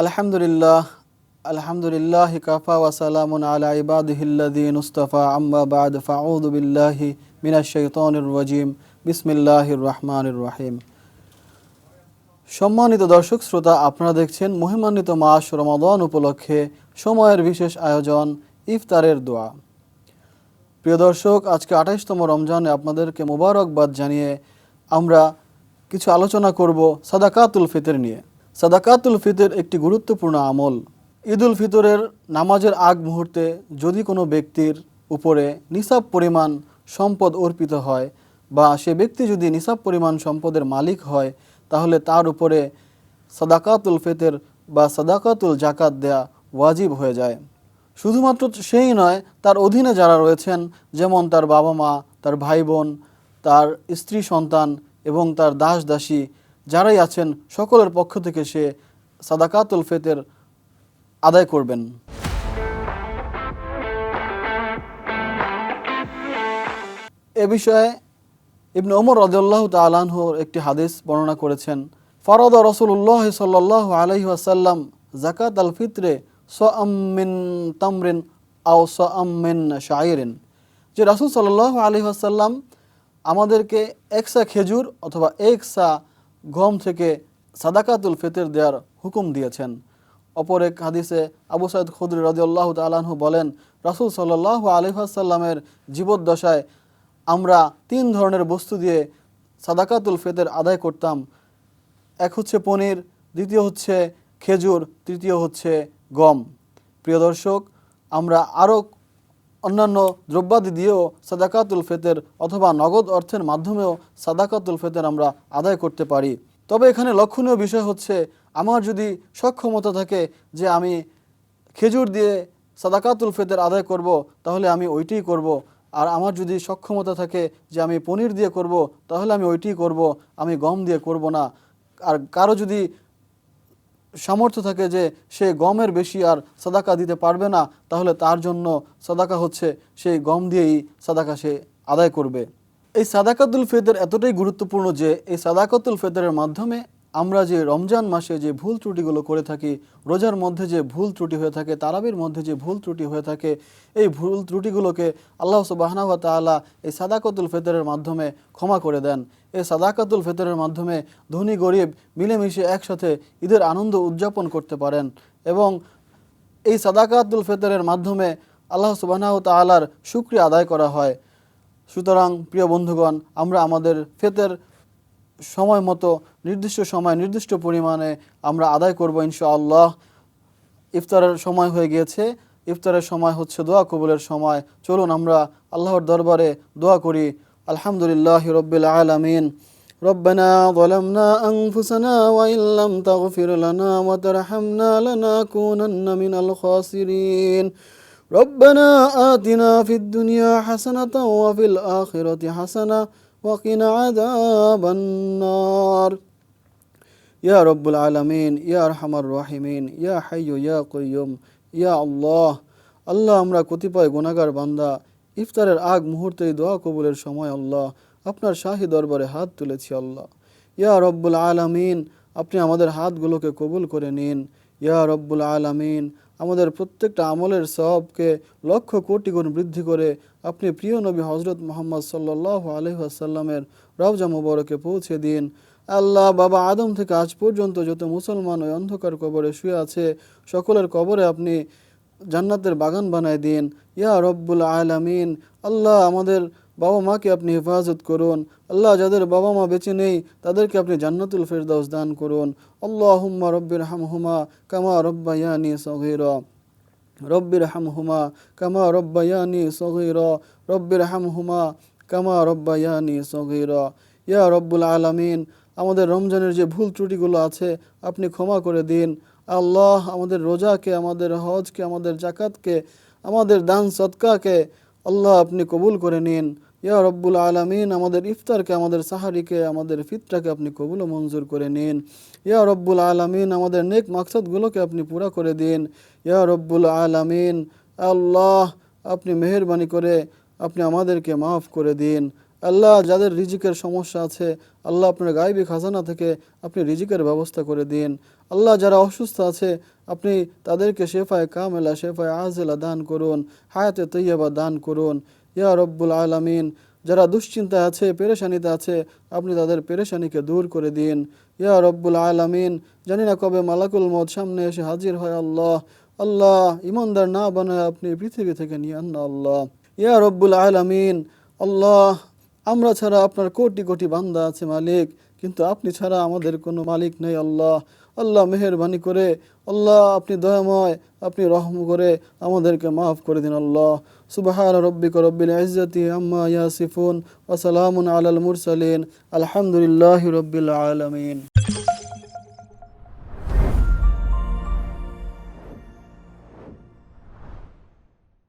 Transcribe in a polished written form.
আলহামদুলিল্লাহ আলহামদুলিল্লাহি কাফা ওয়া সালামুন আলা ইবাদিহিল্লাযীনা ইসতাফা আম্মা বা'দ ফাউযু বিল্লাহি মিনাশ শাইতানির রাজীম বিসমিল্লাহির রহমানির রহিম। সম্মানিত দর্শক শ্রোতা, আপনারা দেখছেন মহিমান্বিত মাস রমাদান উপলক্ষে সময়ের বিশেষ আয়োজন ইফতারের দোয়া। প্রিয় দর্শক, আজকে ২৮তম রমজানে আপনাদেরকে মোবারকবাদ জানিয়ে আমরা কিছু আলোচনা করব সাদাকাতুল ফিতর নিয়ে। সাদাকাতুল ফিতর একটি গুরুত্বপূর্ণ আমল। ঈদুল ফিতরের নামাজের আগ মুহূর্তে যদি কোনো ব্যক্তির উপরে নিসাব পরিমাণ সম্পদ অর্পিত হয় বা সে ব্যক্তি যদি নিসাব পরিমাণ সম্পদের মালিক হয়, তাহলে তার উপরে সাদাকাতুল ফিতর বা সাদাকাতুল জাকাত দেয়া ওয়াজিব হয়ে যায়। শুধুমাত্র সেই নয়, তার অধীনে যারা রয়েছেন, যেমন তার বাবা মা, তার ভাই বোন, তার স্ত্রী সন্তান এবং তার দাস দাসী যারাই আছেন, সকলের পক্ষ থেকে সে সাদাকাতুল ফিতর আদায় করবেন। এ বিষয়ে ইবনে ওমর রাদিয়াল্লাহু তাআলা আনহুর একটি হাদিস বর্ণনা করেছেন, ফারাদা রাসূলুল্লাহ সাল্লাল্লাহু আলাইহি ওয়াসাল্লাম যাকাত আল ফিতরে সাআম মিন তামরিন আও সাআম মিন শাইরিন, যে রাসূল সাল্লাল্লাহু আলাইহি ওয়াসাল্লাম আমাদেরকে একসা খেজুর অথবা একসা গম থেকে সাদাকাতুল ফিতর দেওয়ার হুকুম দিয়েছেন। অপর এক হাদিসে আবু সাঈদ খুদরি রাদিয়াল্লাহু তাআলা আনহু বলেন, রাসূল সাল্লাল্লাহু আলাইহি ওয়াসাল্লামের জীবদ্দশায় আমরা ৩ ধরনের বস্তু দিয়ে সাদাকাতুল ফিতর আদায় করতাম। এক হচ্ছে পনির, দ্বিতীয় হচ্ছে খেজুর, তৃতীয় হচ্ছে গম। প্রিয় দর্শক, আমরা আরও অন্যান্য দ্রব্যাদি দিয়েও সাদাকাতুল ফিতর অথবা নগদ অর্থের মাধ্যমেও সাদাকাতুল ফিতর আমরা আদায় করতে পারি। তবে এখানে লক্ষণীয় বিষয় হচ্ছে, আমার যদি সক্ষমতা থাকে যে আমি খেজুর দিয়ে সাদাকাতুল ফিতর আদায় করব, তাহলে আমি ওইটিই করব। আর আমার যদি সক্ষমতা থাকে যে আমি পনির দিয়ে করব, তাহলে আমি ওইটিই করব, আমি গম দিয়ে করব না। আর কারো যদি সামর্থ্য থাকে যে সে গমের বেশি আর সাদাকা দিতে পারবে না, তাহলে তার জন্য সাদাকা হচ্ছে সেই গম দিয়েই সাদাকা সে আদায় করবে। এই সাদাকাতুল ফিতর এতটাই গুরুত্বপূর্ণ যে এই সাদাকাতুল ফিতরের মাধ্যমে আমরা যে রমজান মাসে যে ভুল ত্রুটিগুলো করে থাকি, রোজার মধ্যে যে ভুল ত্রুটি হয়ে থাকে, তারাবির মধ্যে যে ভুল ত্রুটি হয়ে থাকে, এই ভুল ত্রুটিগুলোকে আল্লাহ সুবহানাহু ওয়া তাআলা এই সাদাকাতুল ফিতরের মাধ্যমে ক্ষমা করে দেন। এই সাদাকাতুল ফিতরের মাধ্যমে ধনী গরিব মিলেমিশে একসাথে ঈদের আনন্দ উদযাপন করতে পারেন এবং এই সাদাকাতুল ফিতরের মাধ্যমে আল্লাহ সুবহানাহু ওয়া তাআলার শুকরিয়া আদায় করা হয়। সুতরাং প্রিয় বন্ধুগণ, আমরা আমাদের ফিতর সময় মতো নির্দিষ্ট সময় নির্দিষ্ট পরিমাণে আমরা আদায় করব ইনশাআল্লাহ। ইফতারের সময় হয়ে গিয়েছে, ইফতারের সময় হচ্ছে দোয়া কবুলের সময়। চলুন আমরা আল্লাহর দরবারে দোয়া করি। আলহামদুলিল্লাহি রাব্বিল আলামিন। রব্বানা যালামনা আনফুসানা ওয়া ইল্লাম তাগফির লানা ওয়া তারহামনা লানাকুনান্না মিনাল খাসিরিন। রব্বানা আতিনা ফিদ দুনিয়া হাসানাতাও ওয়া ফিল আখিরাতি হাসানা ওয়া কিনা আযাবান নার। ইয়া রব্বুল আলামিন, ইয়া আরহামার রাহিমিন, ইয়া হাইয়্যু ইয়া কাইয়্যুম, ইয়া আল্লাহ। আল্লাহ, আমরা কতিপয় গুনাহগার বান্দা ইফতারের আগ মুহূর্তে দোয়া কবুলের সময় আল্লাহ আপনার শাহী দরবারে হাত তুলেছি আল্লাহ। ইয়া রব্বুল আলামিন, আপনি আমাদের হাতগুলোকে কবুল করে নিন। ইয়া রব্বুল আলামিন, আমাদের প্রত্যেকটা আমলের সওয়াবকে লক্ষ কোটি গুণ বৃদ্ধি করে আপনি প্রিয় নবী হযরত মুহাম্মদ সাল্লাল্লাহু আলাইহি ওয়াসাল্লামের রওজা মুবারকে পৌঁছে দিন। আল্লাহ, বাবা আদম থেকে আজ পর্যন্ত যত মুসলমান ওই অন্ধকার কবরে শুয়ে আছে, সকলের কবরে আপনি জান্নাতের বাগান বানায় দিন। ইয়া রব্বুল আলামিন, আল্লাহ, আমাদের বাবা মাকে আপনি হেফাজত করুন। আল্লাহ, যাদের বাবা মা বেঁচে নেই তাদেরকে আপনি জান্নাতুল ফিরদাউস দান করুন। আল্লাহুম্মা রব্বিরহামহুমা কামা রব্বায়ানি সগীরা। রব্বিরহামহুমা কামা রব্বায়ানি সগীরা। রব্বিরহামহুমা কামা রব্বায়ানি সগীরা। ইয়া রব্বুল আলামিন, আমাদের রমজানের যে ভুল ত্রুটিগুলো আছে আপনি ক্ষমা করে দিন। আল্লাহ, আমাদের রোজাকে, আমাদের হজকে, আমাদের জাকাতকে, আমাদের দান সদকাকে আল্লাহ আপনি কবুল করে নিন। ইয়া রব্বুল আলামিন, আমাদের ইফতারকে, আমাদের সাহারিকে, আমাদের ফিতরাকে আপনি কবুল ও মঞ্জুর করে নিন। ইয়া রব্বুল আলামিন, আমাদের নেক মাকসাদগুলোকে আপনি পুরা করে দিন। ইয়া রব্বুল আলামিন, আল্লাহ, আপনি মেহেরবানি করে আপনি আমাদেরকে মাফ করে দিন। আল্লাহ, যাদের রিজিকের সমস্যা আছে আল্লাহ আপনার গায়বী খাজানা থেকে আপনি রিজিকের ব্যবস্থা করে দিন। আল্লাহ যারা অসুস্থ আছে আপনি তাদেরকে শেফায়ে কামেলা, শেফায়ে আজেলা দান করুন, হায়াতে তৈয়বা দান করুন ইয়া রব্বুল আলামিন। যারা দুশ্চিন্তায় আছে, পেরেশানিতে আছে, আপনি তাদের পেরেশানিকে দূর করে দিন ইয়া রব্বুল আলামিন। জানি না কবে মালাকুল মউত সামনে এসে হাজির হয় আল্লাহ। আল্লাহ ইমানদার না বানায় আপনি পৃথিবী থেকে নিয়ে আন না আল্লাহ ইয়া রব্বুল আলামিন। আল্লাহ আমরা ছাড়া আপনার কোটি কোটি বান্দা আছে মালিক, কিন্তু আপনি ছাড়া আমাদের কোনো মালিক নেই আল্লাহ। আল্লাহ মেহেরবানি করে, আল্লাহ আপনি দয়াময়, আপনি রহম করে আমাদেরকে মাফ করে দিন আল্লাহ। সুবহান রব্বিকা রব্বিল ইজ্জাতি আম্মা ইয়াসিফুন ওয়া সালামুন আলাল মুরসালিন আলহামদুলিল্লাহি রব্বিল আলামিন।